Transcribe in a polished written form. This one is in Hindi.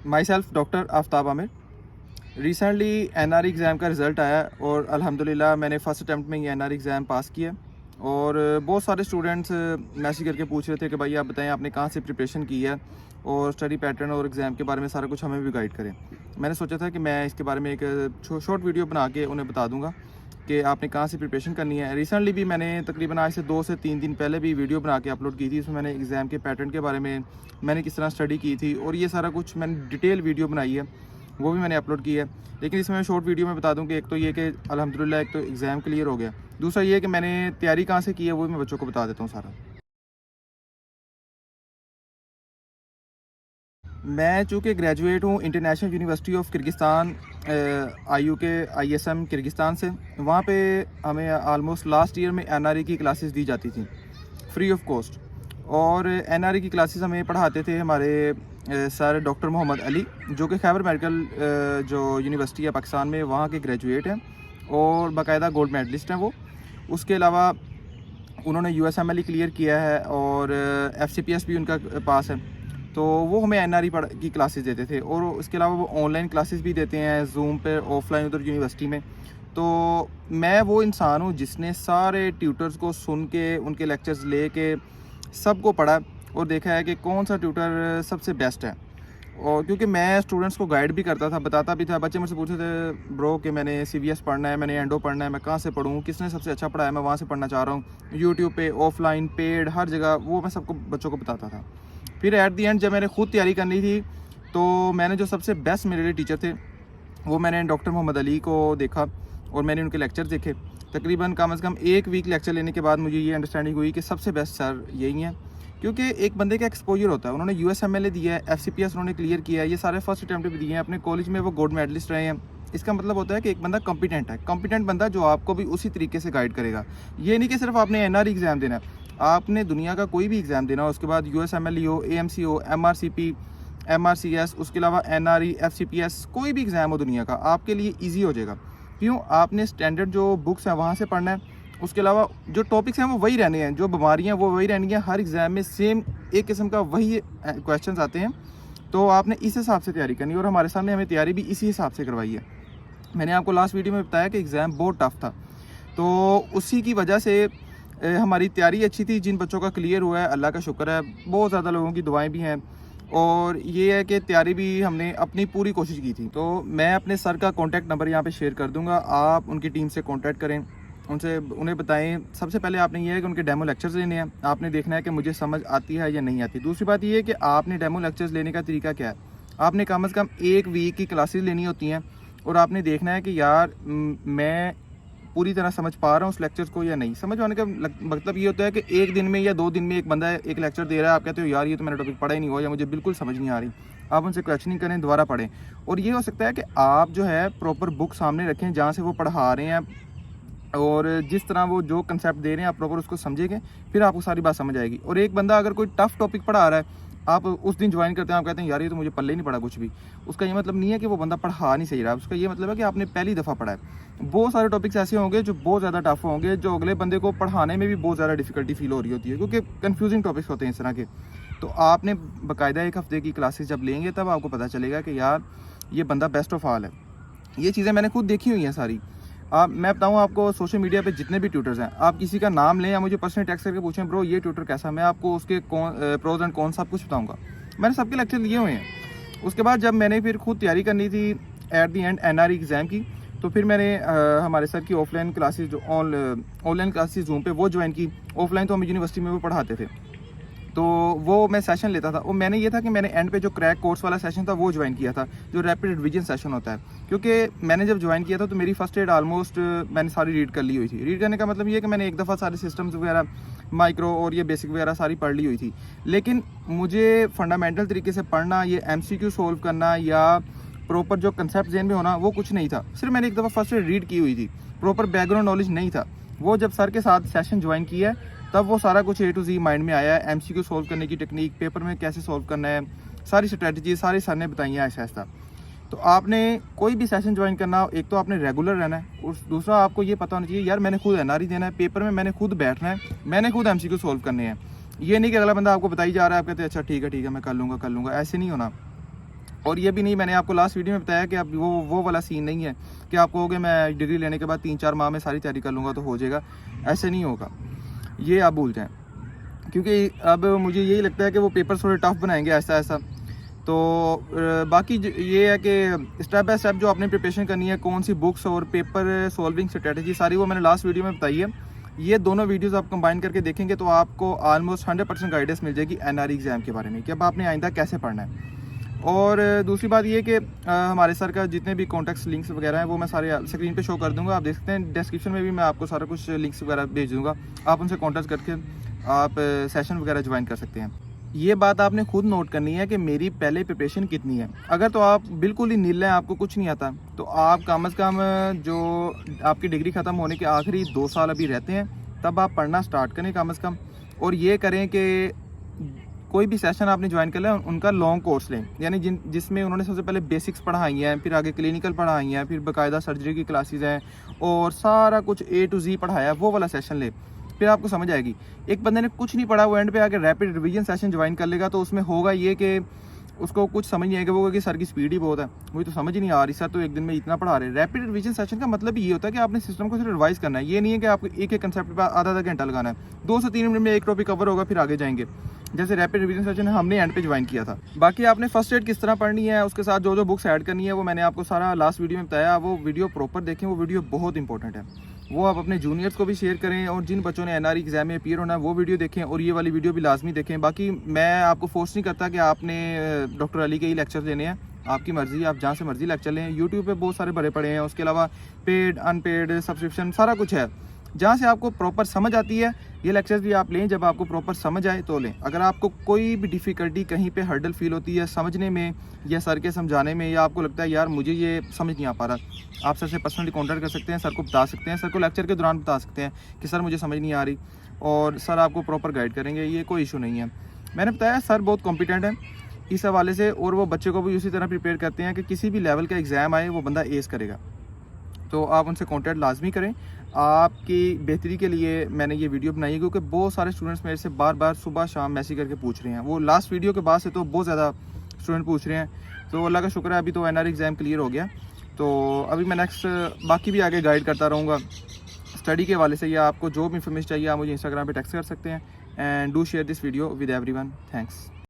My self doctor Aftab Aamir. Recently NR exam का रिज़ल्ट आया और अल्हम्दुलिल्लाह मैंने फ़र्स्ट अटैम्प्ट में ये एनआर एग्ज़ाम पास किया। और बहुत सारे स्टूडेंट्स मैसेज करके पूछ रहे थे कि भाई आप बताएं आपने कहाँ से प्रिपरेशन की है और स्टडी पैटर्न और एग्ज़ाम के बारे में सारा कुछ हमें भी गाइड करें। मैंने सोचा था कि मैं इसके बारे में एक शॉर्ट वीडियो बना के उन्हें बता दूँगा कि आपने कहाँ से प्रिपरेशन करनी है। रिसेंटली भी मैंने तकरीबन आज से 2 से 3 दिन पहले भी वीडियो बना के अपलोड की थी। इसमें मैंने एग्ज़ाम के पैटर्न के बारे में, मैंने किस तरह स्टडी की थी और ये सारा कुछ मैंने डिटेल वीडियो बनाई है, वो भी मैंने अपलोड की है। लेकिन इसमें मैं शॉर्ट वीडियो में बता दूं कि एक तो ये कि अल्हम्दुलिल्लाह एक तो एग्ज़ाम क्लियर हो गया, दूसरा ये कि मैंने तैयारी कहाँ से की है वो भी मैं बच्चों को बता देता हूँ सारा। मैं चूँकि ग्रेजुएट हूँ international university of Kyrgyzstan IUK ISM Kyrgyzstan से। वहाँ पे हमें आलमोस्ट लास्ट ईयर में NRE की क्लासेस दी जाती थी फ्री ऑफ कॉस्ट। और NRE की क्लासेस हमें पढ़ाते थे हमारे सर डॉक्टर मोहम्मद अली, जो कि खैबर मेडिकल जो यूनिवर्सिटी है पाकिस्तान में वहाँ के ग्रेजुएट हैं और बाकायदा गोल्ड मेडलिस्ट हैं वो। उसके अलावा उन्होंने USMLE क्लियर किया है और FCPS भी उनका पास है। तो वो हमें NRE की क्लासेस देते थे और उसके अलावा वो ऑनलाइन क्लासेस भी देते हैं जूम पे ऑफलाइन उधर यूनिवर्सिटी में। तो मैं वो इंसान हूँ जिसने सारे ट्यूटर्स को सुन के उनके लेक्चर्स ले के सबको पढ़ा और देखा है कि कौन सा ट्यूटर सबसे बेस्ट है। और क्योंकि मैं स्टूडेंट्स को गाइड भी करता था, बताता भी था। बच्चे मुझसे पूछते थे ब्रो कि मैंने CVS पढ़ना है, मैंने एंडो पढ़ना है, मैं कहाँ से पढ़ूँ, किसने सबसे अच्छा पढ़ा है, मैं वहाँ से पढ़ना चाह रहा हूँ। यूट्यूब पे ऑफलाइन पेड हर जगह वो मैं सबको बच्चों को बताता था। फिर एट दी एंड जब मैंने खुद तैयारी करनी थी तो मैंने जो सबसे बेस्ट मेरे लिए टीचर थे वो मैंने डॉक्टर मोहम्मद अली को देखा और मैंने उनके लेक्चर देखे। तकरीबन कम से कम 1 वीक लेक्चर लेने के बाद मुझे ये अंडरस्टैंडिंग हुई कि सबसे बेस्ट सर यही हैं, क्योंकि एक बंदे का एक्सपोजर होता है। उन्होंने USMLE दिया है, FCPS उन्होंने क्लियर किया है, ये सारे फर्स्ट अटैम्प्ट भी दिए हैं, अपने कॉलेज में वो गोल्ड मेडलिस्ट रहे हैं। इसका मतलब होता है कि एक बंदा कॉम्पिटेंट है, कॉम्पिटेंट बंदा जो आपको भी उसी तरीके से गाइड करेगा। ये नहीं कि सिर्फ आपने NRE एग्ज़ाम देना है, आपने दुनिया का कोई भी एग्ज़ाम देना हो, उसके बाद USMLE हो, AMC हो, MRCP MRCS, उसके अलावा NRE FCPS कोई भी एग्ज़ाम हो दुनिया का, आपके लिए ईजी हो जाएगा। क्यों? आपने स्टैंडर्ड जो बुक्स हैं वहाँ से पढ़ना है, उसके अलावा जो टॉपिक्स हैं वो वही रहने हैं, जो बीमारियाँ वो वही रहनी है। हर एग्ज़ाम में सेम एक किस्म का वही क्वेश्चंस आते हैं, तो आपने इस हिसाब से तैयारी करनी है। और हमारे सामने हमें तैयारी भी इसी हिसाब से करवाई है। मैंने आपको लास्ट वीडियो में बताया कि एग्ज़ाम बहुत टफ था, तो उसी की वजह से हमारी तैयारी अच्छी थी। जिन बच्चों का क्लियर हुआ है अल्लाह का शुक्र है, बहुत ज़्यादा लोगों की दुआएं भी हैं और ये है कि तैयारी भी हमने अपनी पूरी कोशिश की थी। तो मैं अपने सर का कॉन्टैक्ट नंबर यहाँ पे शेयर कर दूँगा, आप उनकी टीम से कॉन्टैक्ट करें, उन्हें बताएं। सबसे पहले आपने ये है कि उनके डेमो लेक्चर्स लेने हैं, आपने देखना है कि मुझे समझ आती है या नहीं आती। दूसरी बात ये है कि आपने डेमो लेक्चर्स लेने का तरीका क्या है, आपने कम से कम 1 वीक की क्लासेस लेनी होती हैं और आपने देखना है कि यार मैं पूरी तरह समझ पा रहा हूँ उस लेक्चर को या नहीं। समझ पाने का मतलब ये होता है कि 1 दिन में या 2 दिन में एक बंदा एक लेक्चर दे रहा है, आप कहते हो यार ये तो मैंने टॉपिक पढ़ा ही नहीं हुआ या मुझे बिल्कुल समझ नहीं आ रही, आप उनसे क्वेश्चनिंग करें, दोबारा पढ़ें। और ये हो सकता है कि आप जो है प्रॉपर बुक सामने रखें जहाँ से वो पढ़ा रहे हैं और जिस तरह वो जो कंसेप्ट दे रहे हैं आप प्रॉपर उसको समझेंगे, फिर आपको सारी बात समझ आएगी। और एक बंदा अगर कोई टफ टॉपिक पढ़ा रहा है, आप उस दिन ज्वाइन करते हैं, आप कहते हैं यार ये तो मुझे पल्ले ही नहीं पड़ा कुछ भी, उसका ये मतलब नहीं है कि वो बंदा पढ़ा नहीं सही रहा, उसका ये मतलब है कि आपने पहली दफ़ा पढ़ा है। बहुत सारे टॉपिक्स ऐसे होंगे जो बहुत ज़्यादा टफ होंगे, जो अगले बंदे को पढ़ाने में भी बहुत ज़्यादा डिफिकल्टी फील हो रही होती है, क्योंकि कन्फ्यूजिंग टॉपिक्स होते हैं इस तरह के। तो आपने बाकायदा 1 हफ्ते की क्लासेस जब लेंगे तब आपको पता चलेगा कि यार ये बंदा बेस्ट ऑफ ऑल है। ये चीज़ें मैंने खुद देखी हुई हैं सारी। मैं बताऊँ आपको, सोशल मीडिया पे जितने भी ट्यूटर्स हैं, आप किसी का नाम लें या मुझे पर्सनली टेक्स्ट करके पूछें ब्रो ये ट्यूटर कैसा, मैं आपको उसके प्रोज एंड कॉन्स सब कुछ बताऊँगा। मैंने सबके लेक्चर लिए हुए हैं। उसके बाद जब मैंने फिर खुद तैयारी करनी थी at the and NRE exam की, तो फिर मैंने हमारे सर की ऑफलाइन क्लासेस जो ऑनलाइन क्लासेस जूम पे वो ज्वाइन की। ऑफलाइन तो हम यूनिवर्सिटी में वो पढ़ाते थे, तो वो मैं सेशन लेता था। और मैंने ये था कि मैंने एंड पे जो क्रैक कोर्स वाला सेशन था वो ज्वाइन किया था, जो रैपिड रिवीजन सेशन होता है। क्योंकि मैंने जब ज्वाइन किया था तो मेरी फर्स्ट एड ऑलमोस्ट मैंने सारी रीड कर ली हुई थी। रीड करने का मतलब ये कि मैंने एक दफ़ा सारे सिस्टम्स वगैरह माइक्रो और ये बेसिक वगैरह सारी पढ़ ली हुई थी। लेकिन मुझे फंडामेंटल तरीके से पढ़ना, ये MCQ सोल्व करना या प्रॉपर जो कंसेप्ट जेन में होना, वो कुछ नहीं था। सिर्फ मैंने एक दफ़ा फर्स्ट एड रीड की हुई थी, प्रॉपर बैकग्राउंड नॉलेज नहीं था। वो जब सर के साथ सेशन ज्वाइन किया है तब वो सारा कुछ A to Z माइंड में आया है। MCQ सोल्व करने की टेक्निक, पेपर में कैसे सोल्व करना है, सारी स्ट्रेटजी सारी सर ने बताई है ऐसा ऐसा। तो आपने कोई भी सेशन ज्वाइन करना हो, एक तो आपने रेगुलर रहना है और दूसरा आपको ये पता होना चाहिए यार मैंने खुद NRE देना है, पेपर में मैंने खुद बैठना है, मैंने खुद MCQ सोल्व करने हैं। ये नहीं कि अगला बंदा आपको बताई जा रहा है, आप कहते हैं अच्छा ठीक है मैं कर लूँगा, ऐसे नहीं होना। और ये भी नहीं, मैंने आपको लास्ट वीडियो में बताया कि अब वो वाला सीन नहीं है कि आप कहोगे मैं डिग्री लेने के बाद 3-4 माह में सारी तैयारी कर लूँगा तो हो जाएगा। ऐसे नहीं होगा, ये आप भूल जाएँ। क्योंकि अब मुझे यही लगता है कि वो पेपर थोड़े टफ बनाएंगे ऐसा ऐसा। तो बाकी ये है कि स्टेप बाय स्टेप जो आपने प्रिपरेशन करनी है, कौन सी बुक्स और पेपर सॉल्विंग स्ट्रेटजी सारी वो मैंने लास्ट वीडियो में बताई है। ये दोनों वीडियोस आप कंबाइन करके देखेंगे तो आपको ऑलमोस्ट 100% गाइडेंस मिल जाएगी एनआरई एग्ज़ाम के बारे में कि अब आपने आइंदा कैसे पढ़ना है। और दूसरी बात ये कि हमारे सर का जितने भी कॉन्टैक्ट्स लिंक्स वगैरह हैं वो मैं सारे स्क्रीन पे शो कर दूंगा, आप देख सकते हैं। डिस्क्रिप्शन में भी मैं आपको सारा कुछ लिंक्स वगैरह भेज दूंगा, आप उनसे कॉन्टैक्ट करके आप सेशन वगैरह ज्वाइन कर सकते हैं। ये बात आपने खुद नोट करनी है कि मेरी पहले प्रिपरेशन कितनी है। अगर तो आप बिल्कुल ही नील हैं, आपको कुछ नहीं आता, तो आप कम से कम जो आपकी डिग्री ख़त्म होने के आखिरी 2 साल अभी रहते हैं तब आप पढ़ना स्टार्ट करें कम से कम। और ये करें कि कोई भी सेशन आपने ज्वाइन कर लिया उनका लॉन्ग कोर्स लें, यानी जिसमें उन्होंने सबसे पहले बेसिक्स पढ़ाई हैं, फिर आगे क्लिनिकल पढ़ाई हैं, फिर बाकायदा सर्जरी की क्लासेस हैं और सारा कुछ A to Z पढ़ाया है, वो वाला सेशन ले, फिर आपको समझ आएगी। एक बंदे ने कुछ नहीं पढ़ा, वो एंड पे आके रैपिड रिवीजन सेशन ज्वाइन कर लेगा तो उसमें होगा ये कि उसको कुछ समझ नहीं आएगा, वो कि सर की स्पीड ही बहुत है, मुझे तो समझ ही नहीं आ रही, सर तो एक दिन में इतना पढ़ा रहे। रैपिड रिवीजन सेशन का मतलब ये होता है कि आपने सिस्टम को सिर्फ रिवाइज करना है, ये नहीं है कि आपको एक कंसेप्ट पर आधा घंटा लगाना है। 2 से 3 मिनट में एक टॉपिक कवर होगा, फिर आगे जाएंगे। जैसे रैपिड रिवीजन सेशन हमने एंड पे ज्वाइन किया था। बाकी आपने फर्स्ट एड किस तरह पढ़नी है, उसके साथ जो बुक्स ऐड करनी है वो मैंने आपको सारा लास्ट वीडियो में बताया। वो वीडियो प्रॉपर देखें, वो वीडियो बहुत इंपॉर्टेंट है। वो आप अपने जूनियर्स को भी शेयर करें और जिन बच्चों ने एनआरई एग्जाम में अपीयर होना है वो वीडियो देखें और ये वाली वीडियो भी लाजमी देखें। बाकी मैं आपको फोर्स नहीं करता कि आपने डॉक्टर अली के ही लेक्चर लेने हैं, आपकी मर्ज़ी, आप जहाँ से मर्ज़ी लेक्चर लें। यूट्यूब पे बहुत सारे भरे पड़े हैं, उसके अलावा पेड अनपेड सब्सक्रिप्शन सारा कुछ है। जहाँ से आपको प्रॉपर समझ आती है ये लेक्चर्स भी आप लें, जब आपको प्रॉपर समझ आए तो लें। अगर आपको कोई भी डिफ़िकल्टी कहीं पे हर्डल फील होती है समझने में या सर के समझाने में, या आपको लगता है यार मुझे ये समझ नहीं आ पा रहा, आप सर से पर्सनली कॉन्टैक्ट कर सकते हैं, सर को बता सकते हैं, सर को लेक्चर के दौरान बता सकते हैं कि सर मुझे समझ नहीं आ रही, और सर आपको प्रॉपर गाइड करेंगे, ये कोई इशू नहीं है। मैंने बताया सर बहुत कॉम्पिटेंट है इस हवाले से, और वो बच्चे को भी उसी तरह प्रिपेयर करते हैं कि किसी भी लेवल का एग्ज़ाम आए वो बंदा एस करेगा। तो आप उनसे कॉन्टैक्ट लाजमी करें, आपकी बेहतरी के लिए मैंने ये वीडियो बनाई है, क्योंकि बहुत सारे स्टूडेंट्स मेरे से बार बार सुबह शाम मैसेज करके पूछ रहे हैं। वो लास्ट वीडियो के बाद से तो बहुत ज़्यादा स्टूडेंट पूछ रहे हैं, तो अल्लाह का शुक्र है अभी तो एनआरई एग्ज़ाम क्लियर हो गया। तो अभी मैं नेक्स्ट बाकी भी आगे गाइड करता रहूँगा स्टडी के हवाले से, या आपको जो भी इन्फॉर्मेशन चाहिए आप मुझे इंस्टाग्राम पर टेक्स्ट कर सकते हैं। And do share this video with everyone. Thanks.